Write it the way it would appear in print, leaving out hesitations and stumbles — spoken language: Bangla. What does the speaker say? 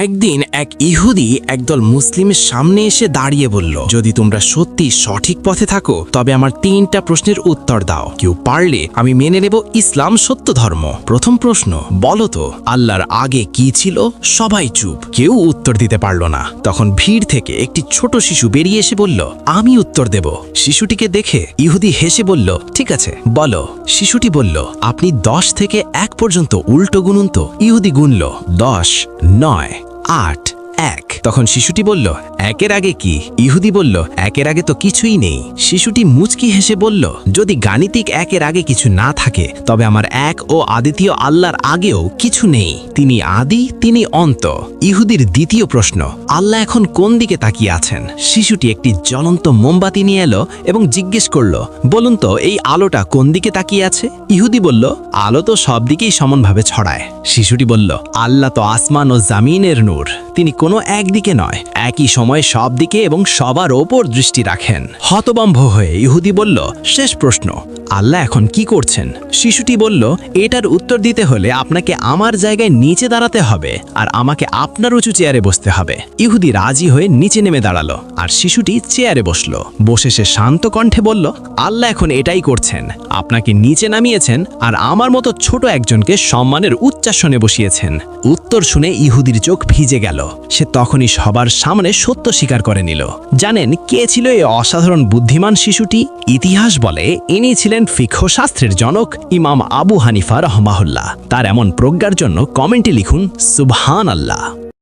একদিন এক ইহুদি একদল মুসলিমের সামনে এসে দাঁড়িয়ে বলল, যদি তোমরা সত্যি সঠিক পথে থাকো তবে আমার 3টা প্রশ্নের উত্তর দাও। কেউ পারলে আমি মেনে নেব ইসলাম সত্য ধর্ম। প্রথম প্রশ্ন, বলো তো আল্লাহর আগে কি ছিল? সবাই চুপ, কেউ উত্তর দিতে পারল না। তখন ভিড় থেকে একটি ছোট শিশু বেরিয়ে এসে বলল, আমি উত্তর দেব। শিশুটিকে দেখে ইহুদি হেসে বলল, ঠিক আছে বলো। শিশুটি বলল, আপনি 10 থেকে 1 পর্যন্ত উল্টো গুনুন তো। ইহুদি গুনল 10, 9, 8, 1। তখন শিশুটি বলল, 1-এর আগে কি? ইহুদি বলল, 1-এর আগে তো কিছুই নেই। শিশুটি মুচকি হেসে বলল, যদি গাণিতিক 1-এর আগে কিছু না থাকে তবে আমার এক ও আদিতীয় আল্লাহর আগেও কিছু নেই। তিনি আদি, তিনি অন্ত। ইহুদির দ্বিতীয় প্রশ্ন, আল্লাহ এখন কোন দিকে তাকিয়ে আছেন? শিশুটি একটি জ্বলন্ত মোমবাতি নিয়ে এলো এবং জিজ্ঞেস করল, বলুন তো এই আলোটা কোন দিকে তাকিয়ে আছে? ইহুদি বলল, আলো তো সব দিকেই সমানভাবে ছড়ায়। শিশুটি বলল, আল্লাহ তো আসমান ও জামিনের নূর, তিনি কোনো একদিকে নয়, একই সময়ে সব দিকে এবং সবার ওপর দৃষ্টি রাখেন। হতভম্ব হয়ে ইহুদি বলল, শেষ প্রশ্ন, আল্লাহ এখন কি করছেন? শিশুটি বলল, এটার উত্তর দিতে হলে আপনাকে আমার জায়গায় নিচে দাঁড়াতে হবে আর আমাকে আপনার উঁচু চেয়ারে বসতে হবে। ইহুদি রাজি হয়ে নিচে নেমে দাঁড়ালো আর শিশুটি চেয়ারে বসলো। বসে সে শান্ত কণ্ঠে বলল, আল্লাহ এখন এটাই করছেন, আপনাকে নিচে নামিয়েছেন আর আমার মতো ছোট একজনকে সম্মানের উচ্চাসনে বসিয়েছেন। উত্তর শুনে ইহুদির চোখ ভিজে গেল। সে তখনই সবার সামনে সত্য স্বীকার করে নিল। জানেন কে ছিল এই অসাধারণ বুদ্ধিমান শিশুটি? ইতিহাস বলে ইনি ছিলেন ফিকহ শাস্ত্রের জনক ইমাম আবু হানিফা রহমাহুল্লাহ। তার এমন প্রজ্ঞার জন্য কমেন্টে লিখুন সুবহানাল্লাহ।